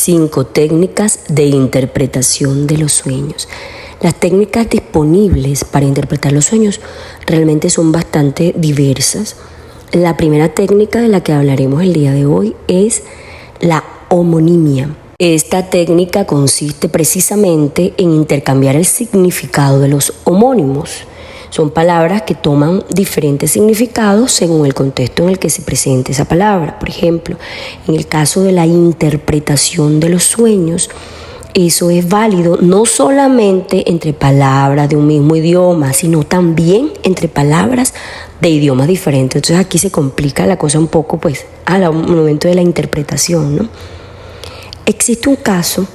5 técnicas de interpretación de los sueños. Las técnicas disponibles para interpretar los sueños realmente son bastante diversas. La primera técnica de la que hablaremos el día de hoy es la homonimia. Esta técnica consiste precisamente en intercambiar el significado de los homónimos. Son palabras que toman diferentes significados según el contexto en el que se presente esa palabra. Por ejemplo, en el caso de la interpretación de los sueños, eso es válido no solamente entre palabras de un mismo idioma, sino también entre palabras de idiomas diferentes. Entonces aquí se complica la cosa un poco, pues, al momento de la interpretación, ¿no? Existe un caso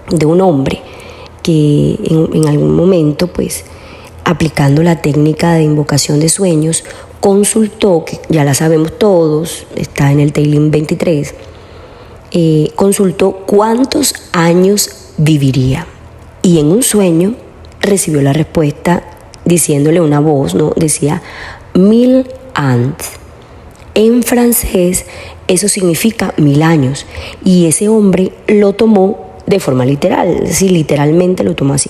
de un hombre que en algún momento, pues, aplicando la técnica de invocación de sueños, consultó, que ya la sabemos todos, está en el Teilim 23, consultó cuántos años viviría. Y en un sueño recibió la respuesta diciéndole una voz, ¿no? Decía 1000 ans. En francés eso significa 1000 años. Y ese hombre lo tomó de forma literal, sí, literalmente lo tomó así.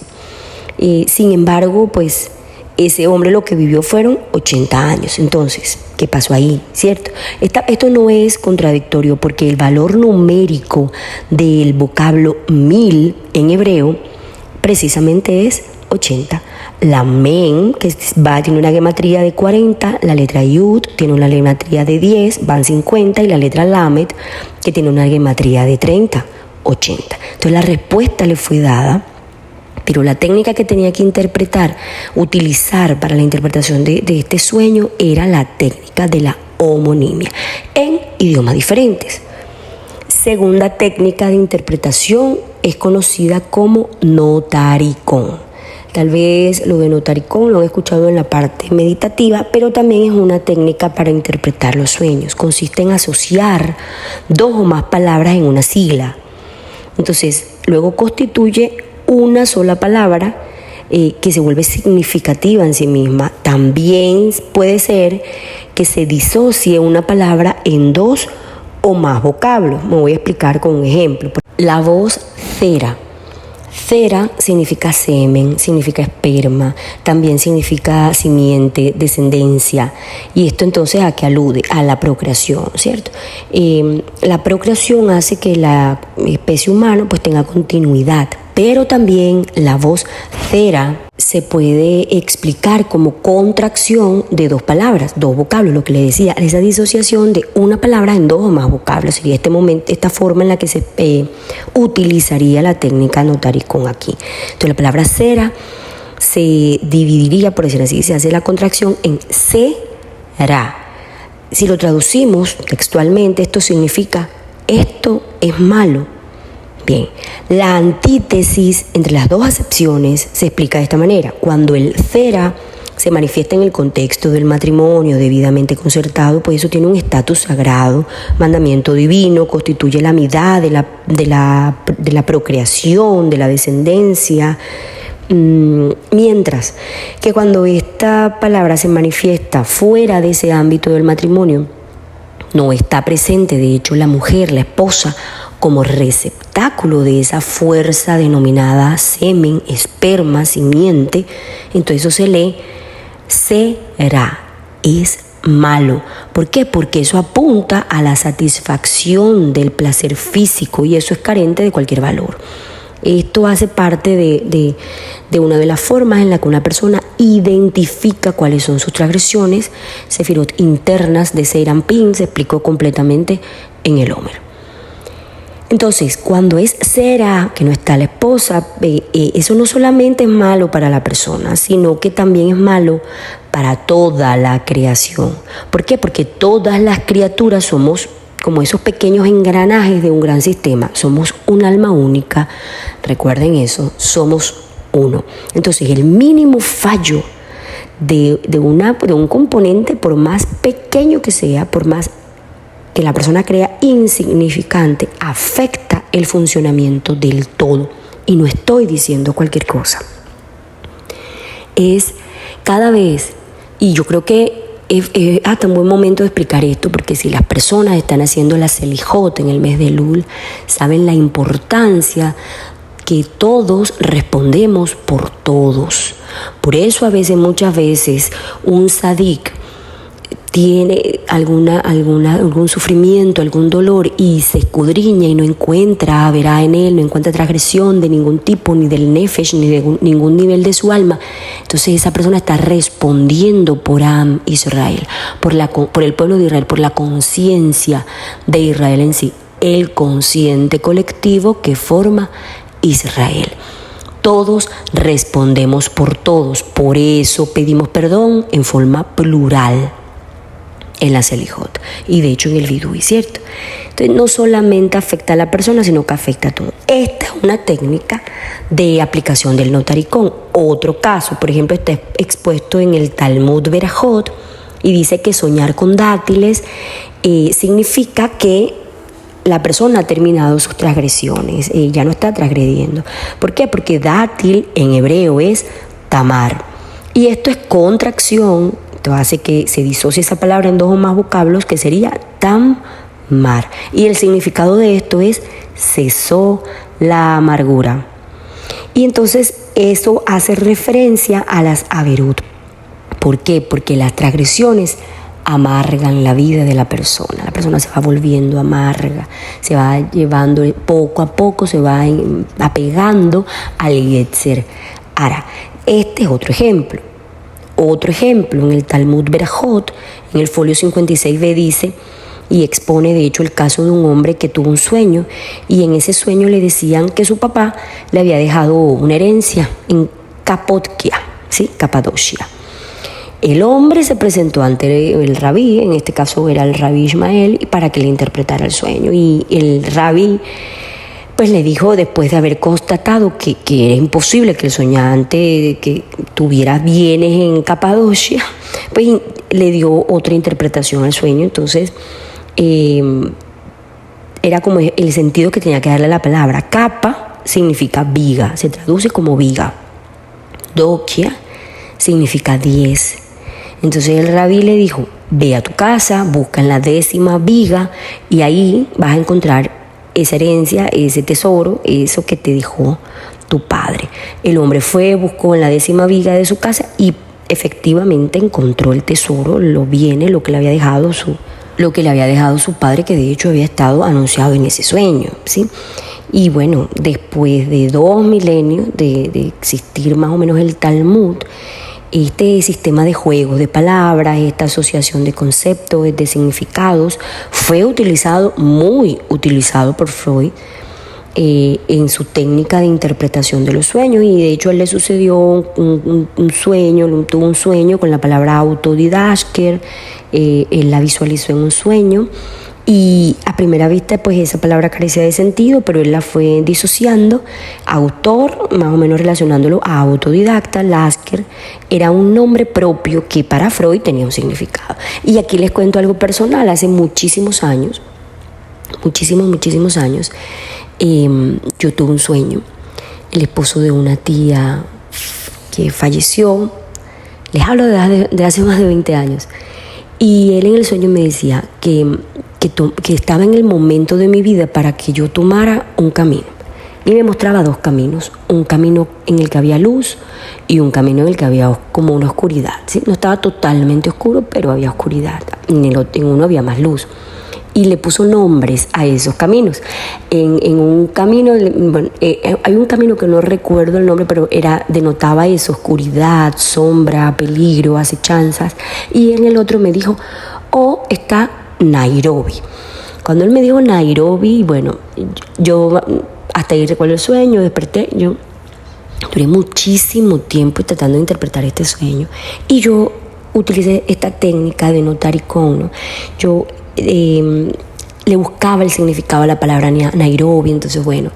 Sin embargo, pues ese hombre lo que vivió fueron 80 años. Entonces, ¿qué pasó ahí? ¿Cierto? Esto no es contradictorio porque el valor numérico del vocablo 1000 en hebreo precisamente es 80. La men, que tiene una gematría de 40, la letra yud tiene una gematría de 10, van 50, y la letra lamed, que tiene una gematría de 30, 80. Entonces la respuesta le fue dada. Pero la técnica que tenía que utilizar para la interpretación de este sueño era la técnica de la homonimia en idiomas diferentes. Segunda técnica de interpretación es conocida como notaricón. Tal vez lo de notaricón lo he escuchado en la parte meditativa, pero también es una técnica para interpretar los sueños. Consiste en asociar 2 o más palabras en una sigla. Entonces, luego constituye una sola palabra que se vuelve significativa en sí misma. También puede ser que se disocie una palabra en 2 o más vocablos. Me voy a explicar con un ejemplo. La voz cera. Cera significa semen, significa esperma, también significa simiente, descendencia. Y esto entonces ¿a qué alude? A la procreación, ¿cierto? La procreación hace que la especie humana pues tenga continuidad. Pero también la voz cera se puede explicar como contracción de 2 palabras, 2 vocablos, lo que le decía, esa disociación de una palabra en 2 o más vocablos. Sería esta forma en la que se utilizaría la técnica notaricón aquí. Entonces la palabra cera se dividiría, por decir así, se hace la contracción en será. Si lo traducimos textualmente, esto significa esto es malo. Bien, la antítesis entre las 2 acepciones se explica de esta manera. Cuando el cera se manifiesta en el contexto del matrimonio debidamente concertado, pues eso tiene un estatus sagrado, mandamiento divino, constituye la mitad de la procreación, de la descendencia. Mientras que cuando esta palabra se manifiesta fuera de ese ámbito del matrimonio, no está presente, de hecho, la mujer, la esposa, como receptáculo de esa fuerza denominada semen, esperma, simiente. Entonces eso se lee será, es malo. ¿Por qué? Porque eso apunta a la satisfacción del placer físico y eso es carente de cualquier valor. Esto hace parte de una de las formas en la que una persona identifica cuáles son sus transgresiones. Sefirot internas de Zeir Anpin se explicó completamente en el Homer. Entonces, cuando es será, que no está la esposa, eso no solamente es malo para la persona, sino que también es malo para toda la creación. ¿Por qué? Porque todas las criaturas somos como esos pequeños engranajes de un gran sistema. Somos un alma única, recuerden eso, somos uno. Entonces, el mínimo fallo de un componente, por más pequeño que sea, por más que la persona crea insignificante, afecta el funcionamiento del todo. Y no estoy diciendo cualquier cosa. Es cada vez, y yo creo que es hasta un buen momento de explicar esto, porque si las personas están haciendo la Selijot en el mes de Elul, saben la importancia que todos respondemos por todos. Por eso muchas veces, un tzadik tiene algún sufrimiento, algún dolor y se escudriña y no encuentra, verá en él, no encuentra transgresión de ningún tipo, ni del nefesh, ni de ningún nivel de su alma. Entonces esa persona está respondiendo por Am Israel, por el pueblo de Israel, por la conciencia de Israel en sí, el consciente colectivo que forma Israel. Todos respondemos por todos, por eso pedimos perdón en forma plural en la Selijot y de hecho en el Vidui, ¿cierto? Entonces no solamente afecta a la persona, sino que afecta a todo. Esta es una técnica de aplicación del notaricón. Otro caso, por ejemplo, está expuesto en el Talmud Berajot y dice que soñar con dátiles significa que la persona ha terminado sus transgresiones, ya no está transgrediendo. ¿Por qué? Porque dátil en hebreo es tamar. Y esto es contracción. Esto hace que se disocie esa palabra en dos o más vocablos, que sería tamar. Y el significado de esto es cesó la amargura. Y entonces eso hace referencia a las averut. ¿Por qué? Porque las transgresiones amargan la vida de la persona. La persona se va volviendo amarga, se va llevando poco a poco, se va apegando al Yetzer Hara. Este es otro ejemplo. Otro ejemplo, en el Talmud Berajot, en el folio 56b dice y expone de hecho el caso de un hombre que tuvo un sueño y en ese sueño le decían que su papá le había dejado una herencia en Kapotkia, ¿sí? Capadocia. El hombre se presentó ante el rabí, en este caso era el rabí Ismael, para que le interpretara el sueño y el rabí pues le dijo, después de haber constatado que era imposible que el soñante que tuviera bienes en Capadocia, pues le dio otra interpretación al sueño. Entonces era como el sentido que tenía que darle a la palabra. Capa significa viga, se traduce como viga. Dokia significa 10. Entonces el rabí le dijo, ve a tu casa, busca en la 10ª viga y ahí vas a encontrar esa herencia, ese tesoro, eso que te dejó tu padre. El hombre fue, buscó en la 10ª viga de su casa y efectivamente encontró el tesoro, los bienes, lo que le había dejado su padre, que de hecho había estado anunciado en ese sueño, ¿sí? Y bueno, después de 2 milenios de existir más o menos el Talmud, este sistema de juegos de palabras, esta asociación de conceptos, de significados, fue muy utilizado por Freud en su técnica de interpretación de los sueños. Y de hecho a él le sucedió un sueño, tuvo un sueño con la palabra autodidasker, él la visualizó en un sueño. Y a primera vista pues esa palabra carecía de sentido, pero él la fue disociando. Autor, más o menos relacionándolo a autodidacta, Lasker era un nombre propio que para Freud tenía un significado. Y aquí les cuento algo personal. Hace muchísimos años, yo tuve un sueño. El esposo de una tía que falleció, les hablo de hace más de 20 años, y él en el sueño me decía que estaba en el momento de mi vida para que yo tomara un camino. Y me mostraba 2 caminos, un camino en el que había luz y un camino en el que había como una oscuridad, ¿sí? No estaba totalmente oscuro, pero había oscuridad. En uno había más luz. Y le puso nombres a esos caminos. En un camino, bueno, hay un camino que no recuerdo el nombre, pero denotaba eso, oscuridad, sombra, peligro, acechanzas. Y en el otro me dijo, está Nairobi. Cuando él me dijo Nairobi, bueno, yo hasta ahí recuerdo el sueño, desperté, yo duré muchísimo tiempo tratando de interpretar este sueño y yo utilicé esta técnica de notaricón, ¿no? Yo le buscaba el significado a la palabra Nairobi. Entonces, bueno,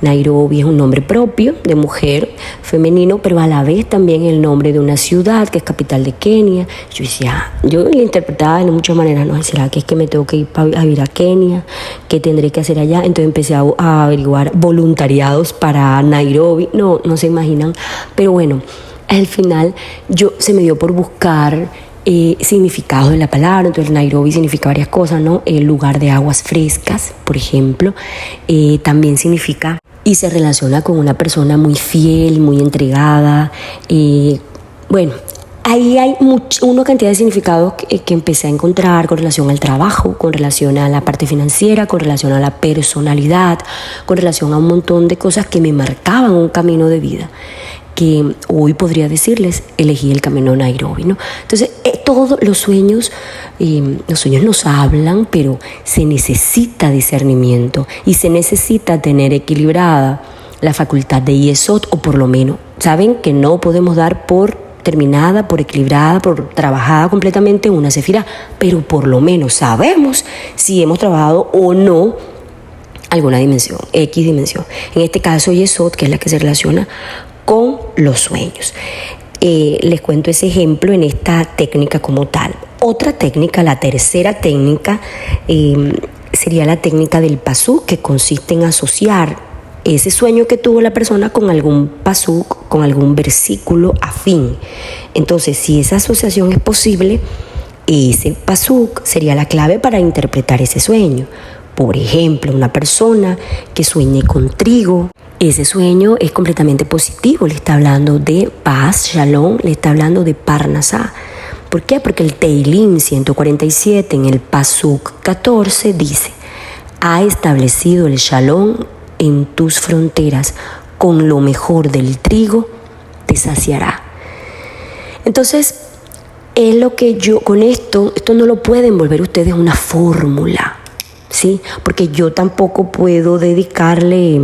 Nairobi es un nombre propio de mujer, femenino, pero a la vez también el nombre de una ciudad que es capital de Kenia. Yo decía, yo lo interpretaba de muchas maneras, ¿no? ¿Será que es que me tengo que ir a vivir a Kenia? ¿Qué tendré que hacer allá? Entonces empecé a averiguar voluntariados para Nairobi. No se imaginan, pero bueno, al final se me dio por buscar significados de la palabra. Entonces Nairobi significa varias cosas, ¿no? El lugar de aguas frescas, por ejemplo. También significa y se relaciona con una persona muy fiel, muy entregada. Bueno, ahí hay una cantidad de significados que empecé a encontrar con relación al trabajo, con relación a la parte financiera, con relación a la personalidad, con relación a un montón de cosas que me marcaban un camino de vida, que hoy podría decirles, elegí el camino Nairobi, ¿no? Entonces, todos los sueños nos hablan, pero se necesita discernimiento y se necesita tener equilibrada la facultad de Yesod, o por lo menos, saben que no podemos dar por terminada, por equilibrada, por trabajada completamente una sefirá, pero por lo menos sabemos si hemos trabajado o no alguna dimensión, X dimensión. En este caso, Yesod, que es la que se relaciona con los sueños. Les cuento ese ejemplo en esta técnica como tal. Otra técnica, la tercera técnica, sería la técnica del pasuk, que consiste en asociar ese sueño que tuvo la persona con algún pasuk, con algún versículo afín. Entonces, si esa asociación es posible, ese pasuk sería la clave para interpretar ese sueño. Por ejemplo, una persona que sueñe con trigo, ese sueño es completamente positivo, le está hablando de paz, shalom, le está hablando de parnasá. ¿Por qué? Porque el Teilín 147 en el pasuk 14 dice: ha establecido el shalom en tus fronteras, con lo mejor del trigo te saciará. Entonces, es lo que yo con esto no lo pueden volver ustedes una fórmula, ¿sí? Porque yo tampoco puedo dedicarle,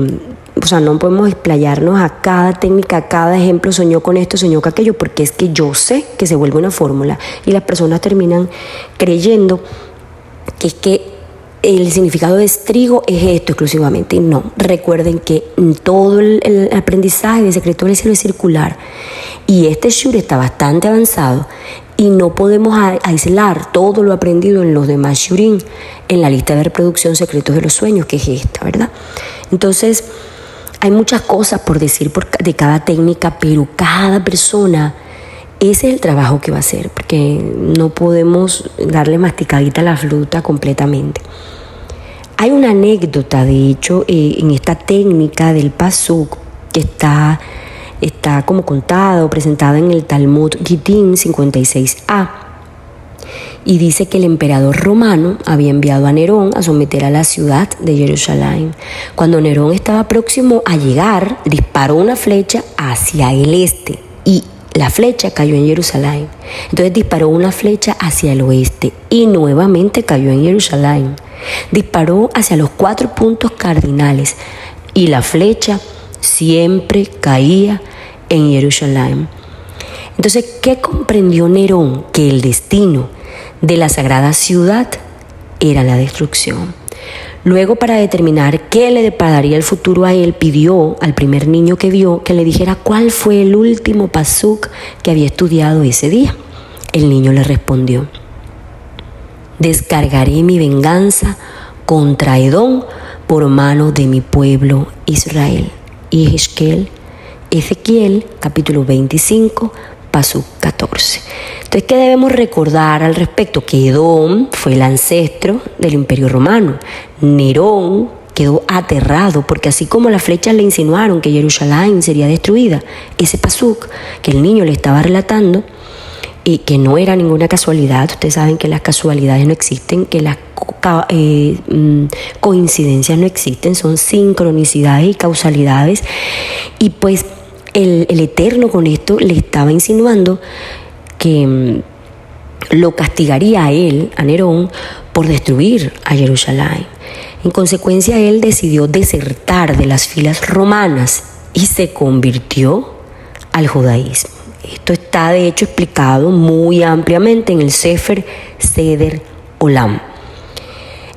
o sea, no podemos explayarnos a cada técnica, a cada ejemplo, soñó con esto, soñó con aquello, porque es que yo sé que se vuelve una fórmula y las personas terminan creyendo que es que el significado de trigo es esto exclusivamente. Y no, recuerden que todo el aprendizaje de Secreto del Cielo es circular y este shur está bastante avanzado y no podemos aislar todo lo aprendido en los demás shurim en la lista de reproducción Secretos de los Sueños, que es esta, ¿verdad? Entonces, hay muchas cosas por decir de cada técnica, pero cada persona, ese es el trabajo que va a hacer, porque no podemos darle masticadita a la fruta completamente. Hay una anécdota, de hecho, en esta técnica del pasuk que está como contada o presentada en el Talmud Gittin 56a. Y dice que el emperador romano había enviado a Nerón a someter a la ciudad de Jerusalén. Cuando Nerón estaba próximo a llegar, disparó una flecha hacia el este y la flecha cayó en Jerusalén. Entonces disparó una flecha hacia el oeste y nuevamente cayó en Jerusalén. Disparó hacia los 4 puntos cardinales y la flecha siempre caía en Jerusalén. Entonces, ¿qué comprendió Nerón? Que el destino de la sagrada ciudad era la destrucción. Luego, para determinar qué le depararía el futuro a él, pidió al primer niño que vio que le dijera cuál fue el último pasuk que había estudiado ese día. El niño le respondió: descargaré mi venganza contra Edom por mano de mi pueblo Israel. Y Ezequiel, capítulo 25, pasuk 14. Entonces, ¿qué debemos recordar al respecto? Que Edom fue el ancestro del Imperio Romano. Nerón quedó aterrado porque así como las flechas le insinuaron que Jerusalén sería destruida, ese pasuk que el niño le estaba relatando, y que no era ninguna casualidad. Ustedes saben que las casualidades no existen, que las coincidencias no existen, son sincronicidades y causalidades. Y pues el Eterno con esto le estaba insinuando que lo castigaría a él, a Nerón, por destruir a Jerusalén. En consecuencia, él decidió desertar de las filas romanas y se convirtió al judaísmo. Esto está de hecho explicado muy ampliamente en el Sefer Seder Olam.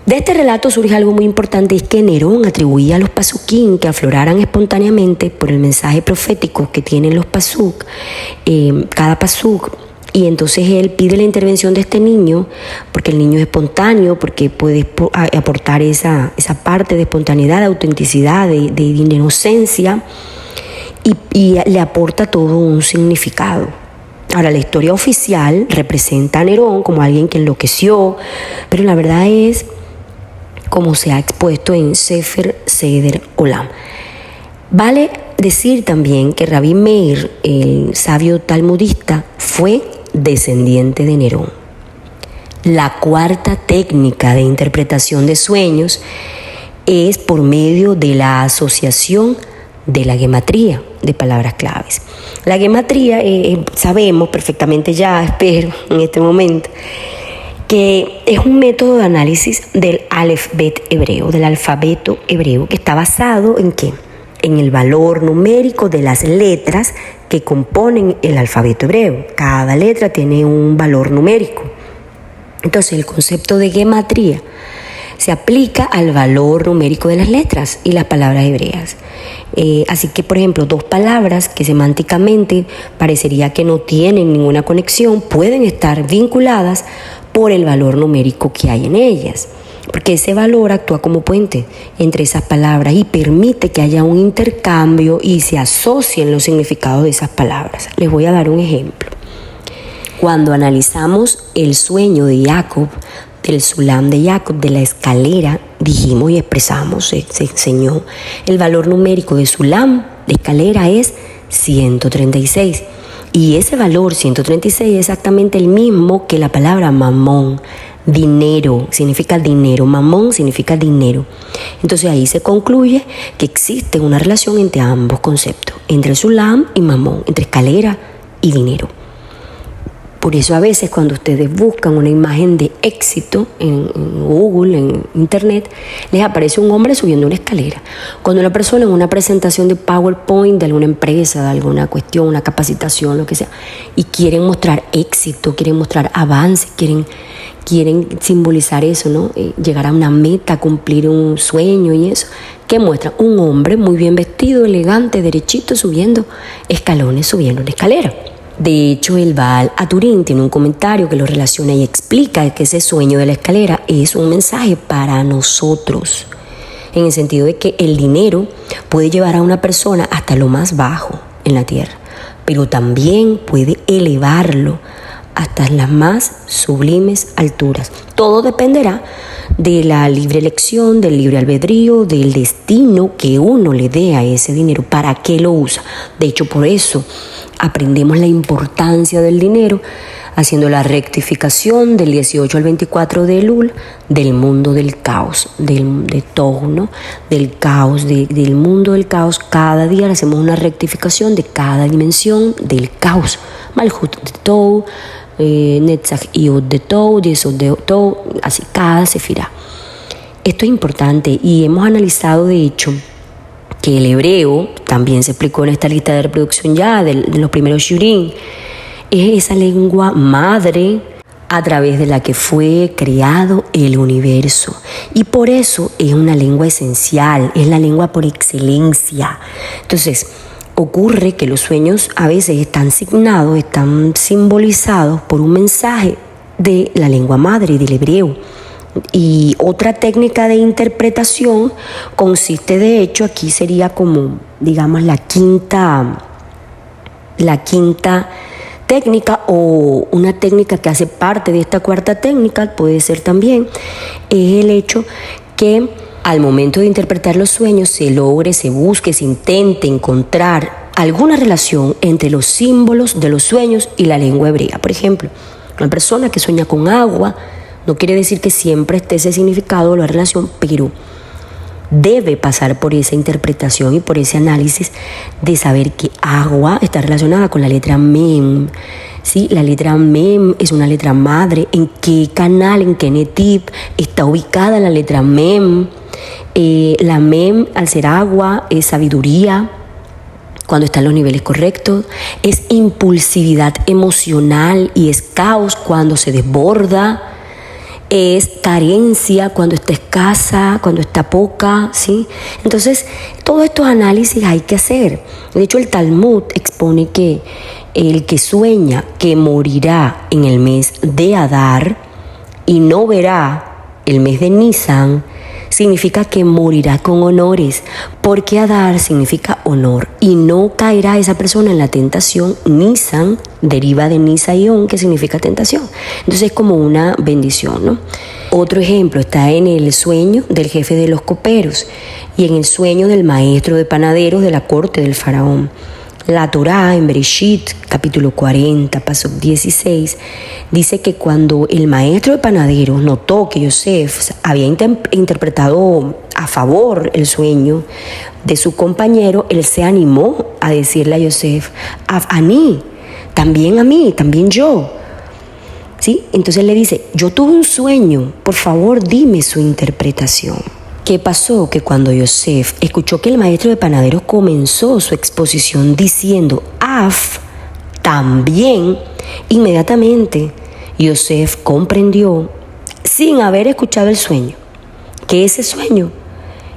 De este relato surge algo muy importante, es que Nerón atribuía a los pasuquín que afloraran espontáneamente por el mensaje profético que tienen los pasuk, cada pasuk. Y entonces él pide la intervención de este niño, porque el niño es espontáneo, porque puede aportar esa parte de espontaneidad, de autenticidad, de inocencia, y le aporta todo un significado Ahora, la historia oficial representa a Nerón como alguien que enloqueció, pero la verdad es como se ha expuesto en Sefer Seder Olam. Vale decir también que Rabbi Meir, el sabio talmudista, fue descendiente de Nerón. La cuarta técnica de interpretación de sueños es por medio de la asociación de la gematría de palabras claves. La gematría, sabemos perfectamente ya, espero, en este momento, que es un método de análisis del alfabeto hebreo, que está basado ¿en qué? En el valor numérico de las letras que componen el alfabeto hebreo. Cada letra tiene un valor numérico. Entonces, el concepto de gematría se aplica al valor numérico de las letras y las palabras hebreas. Así que, por ejemplo, dos palabras que semánticamente parecería que no tienen ninguna conexión pueden estar vinculadas por el valor numérico que hay en ellas, porque ese valor actúa como puente entre esas palabras y permite que haya un intercambio y se asocien los significados de esas palabras. Les voy a dar un ejemplo. Cuando analizamos el sueño de Jacob, del Sulam de Jacob, de la escalera, dijimos y expresamos, se enseñó, el valor numérico de Sulam, de escalera, es 136. Y ese valor 136 es exactamente el mismo que la palabra mamón. Dinero significa dinero, mamón significa dinero. Entonces ahí se concluye que existe una relación entre ambos conceptos, entre el Sulam y mamón, entre escalera y dinero. Por eso a veces cuando ustedes buscan una imagen de éxito en Google, en Internet, les aparece un hombre subiendo una escalera. Cuando una persona en una presentación de PowerPoint de alguna empresa, de alguna cuestión, una capacitación, lo que sea, y quieren mostrar éxito, quieren mostrar avance, quieren simbolizar eso, ¿no? Llegar a una meta, cumplir un sueño y eso. ¿Qué muestra? Un hombre muy bien vestido, elegante, derechito, subiendo escalones, subiendo una escalera. De hecho, el Baal Haturín tiene un comentario que lo relaciona y explica que ese sueño de la escalera es un mensaje para nosotros, en el sentido de que el dinero puede llevar a una persona hasta lo más bajo en la tierra, pero también puede elevarlo hasta las más sublimes alturas. Todo dependerá de la libre elección, del libre albedrío, del destino que uno le dé a ese dinero, para qué lo usa. De hecho, por eso aprendemos la importancia del dinero haciendo la rectificación del 18 al 24 de Elul del mundo del caos, de todo, ¿no? Del caos, del mundo del caos. Cada día hacemos una rectificación de cada dimensión del caos. Malhut de Tou, Netzach Iud de Tou, Yesod de Tou, así cada sefirá. Esto es importante y hemos analizado de hecho que el hebreo, también se explicó en esta lista de reproducción ya de los primeros shurim, es esa lengua madre a través de la que fue creado el universo. Y por eso es una lengua esencial, es la lengua por excelencia. Entonces, ocurre que los sueños a veces están signados, están simbolizados por un mensaje de la lengua madre y del hebreo. Y otra técnica de interpretación consiste, de hecho, aquí sería como, digamos, la quinta técnica, o una técnica que hace parte de esta cuarta técnica, puede ser también, es el hecho que al momento de interpretar los sueños se logre, se busque, se intente encontrar alguna relación entre los símbolos de los sueños y la lengua hebrea. Por ejemplo, una persona que sueña con agua, no quiere decir que siempre esté ese significado o la relación, pero debe pasar por esa interpretación y por ese análisis de saber que agua está relacionada con la letra Mem. ¿Sí? La letra Mem es una letra madre. ¿En qué canal, en qué netiv está ubicada la letra Mem? La Mem, al ser agua, es sabiduría cuando está en los niveles correctos, es impulsividad emocional y es caos cuando se desborda, es carencia cuando está escasa, cuando está poca, ¿sí? Entonces, todos estos análisis hay que hacer. De hecho, el Talmud expone que el que sueña que morirá en el mes de Adar y no verá el mes de Nisan, significa que morirá con honores, porque Adar significa honor y no caerá esa persona en la tentación. Nisan deriva de Nisayón, que significa tentación. Entonces es como una bendición, ¿no? Otro ejemplo está en el sueño del jefe de los coperos y en el sueño del maestro de panaderos de la corte del faraón. La Torá en Bereshit, capítulo 40, paso 16, dice que cuando el maestro de panaderos notó que Yosef había interpretado a favor el sueño de su compañero, él se animó a decirle a Yosef, a mí, también yo. ¿Sí? Entonces le dice, yo tuve un sueño, por favor dime su interpretación. ¿Qué pasó? Que cuando Yosef escuchó que el maestro de panaderos comenzó su exposición diciendo Af, también, inmediatamente Yosef comprendió, sin haber escuchado el sueño, que ese sueño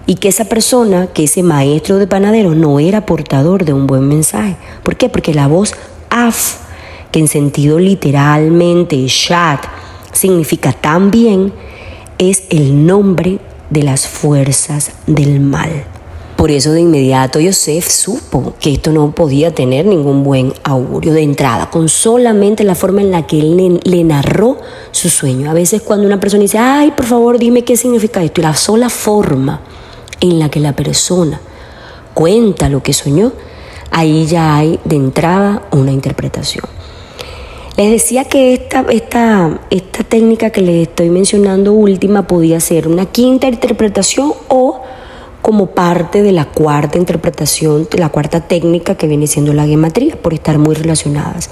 y que esa persona, que ese maestro de panaderos no era portador de un buen mensaje. ¿Por qué? Porque la voz Af, que en sentido literalmente Shat significa también, es el nombre de las fuerzas del mal. Por eso de inmediato Yosef supo que esto no podía tener ningún buen augurio de entrada, con solamente la forma en la que él le narró su sueño. A veces cuando una persona dice, ay, por favor, dime qué significa esto, y la sola forma en la que la persona cuenta lo que soñó, ahí ya hay de entrada una interpretación. Les decía que esta técnica que les estoy mencionando última podía ser una quinta interpretación o como parte de la cuarta interpretación, la cuarta técnica que viene siendo la gematría, por estar muy relacionadas.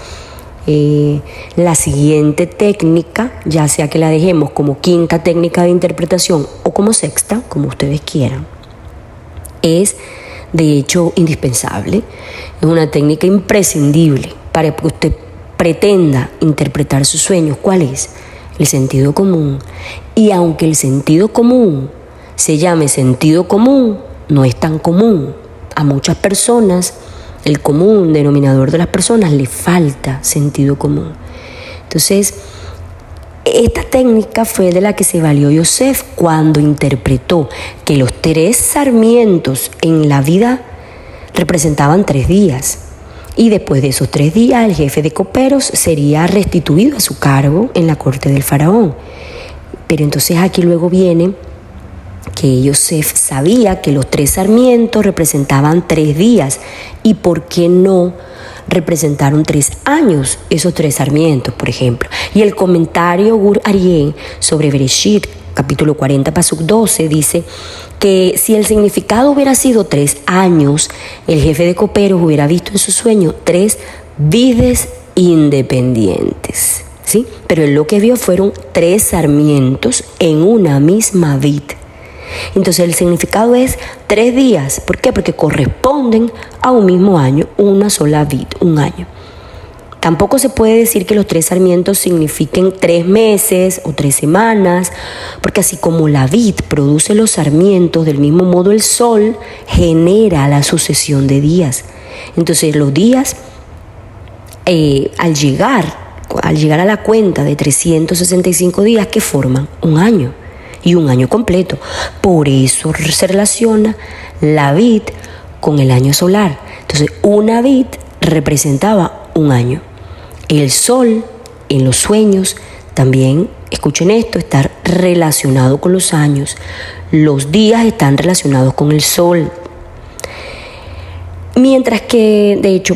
La siguiente técnica, ya sea que la dejemos como quinta técnica de interpretación o como sexta, como ustedes quieran, es de hecho indispensable. Es una técnica imprescindible para que usted pretenda interpretar sus sueños. ¿Cuál es? El sentido común. Y aunque el sentido común se llame sentido común, no es tan común. A muchas personas, el común denominador de las personas, le falta sentido común. Entonces, esta técnica fue de la que se valió Yosef cuando interpretó que los 3 sarmientos en la vida representaban 3 días. Y después de esos 3 días, el jefe de coperos sería restituido a su cargo en la corte del faraón. Pero entonces aquí luego viene que Yosef sabía que los 3 sarmientos representaban 3 días. ¿Y por qué no representaron 3 años esos 3 sarmientos, por ejemplo? Y el comentario Gur Aryeh sobre Bereshit, capítulo 40, pasuk 12, dice que si el significado hubiera sido 3 años, el jefe de coperos hubiera visto en su sueño 3 vides independientes, ¿sí? Pero él lo que vio fueron 3 sarmientos en una misma vid. Entonces el significado es 3 días. ¿Por qué? Porque corresponden a un mismo año, una sola vid, un año. Tampoco se puede decir que los 3 sarmientos signifiquen 3 meses o 3 semanas, porque así como la vid produce los sarmientos, del mismo modo el sol genera la sucesión de días. Entonces los días, al llegar a la cuenta de 365 días, que forman un año y un año completo. Por eso se relaciona la vid con el año solar. Entonces una vid representaba un año. El sol en los sueños también, escuchen esto, está relacionado con los años. Los días están relacionados con el sol. Mientras que, de hecho,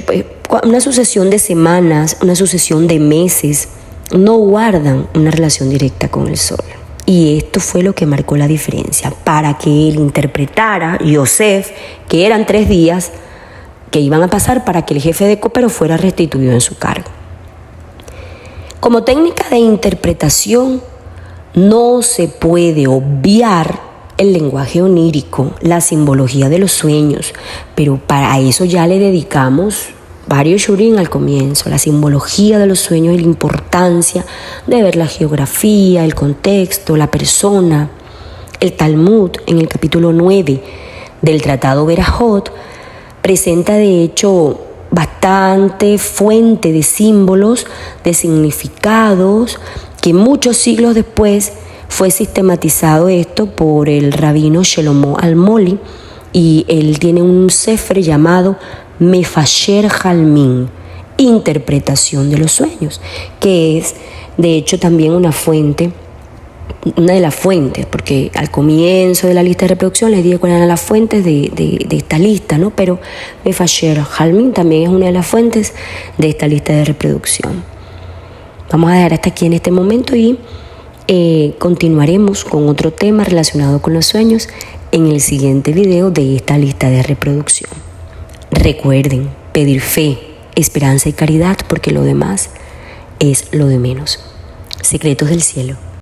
una sucesión de semanas, una sucesión de meses, no guardan una relación directa con el sol. Y esto fue lo que marcó la diferencia para que él interpretara, Yosef, que eran 3 días que iban a pasar para que el jefe de coperos fuera restituido en su cargo. Como técnica de interpretación, no se puede obviar el lenguaje onírico, la simbología de los sueños, pero para eso ya le dedicamos varios shurim al comienzo, la simbología de los sueños y la importancia de ver la geografía, el contexto, la persona. El Talmud, en el capítulo 9 del Tratado Berajot, presenta de hecho bastante fuente de símbolos, de significados que muchos siglos después Fue sistematizado esto por el rabino Shlomo Almoli y él tiene un sefer llamado Mefacher Halmin, interpretación de los sueños, que es de hecho también una de las fuentes, porque al comienzo de la lista de reproducción les dije cuáles eran las fuentes de esta lista, ¿no? Pero Mefacher Halmin también es una de las fuentes de esta lista de reproducción. Vamos a dejar hasta aquí en este momento y continuaremos con otro tema relacionado con los sueños en el siguiente video de esta lista de reproducción. Recuerden pedir fe, esperanza y caridad, porque lo demás es lo de menos. Secretos del cielo.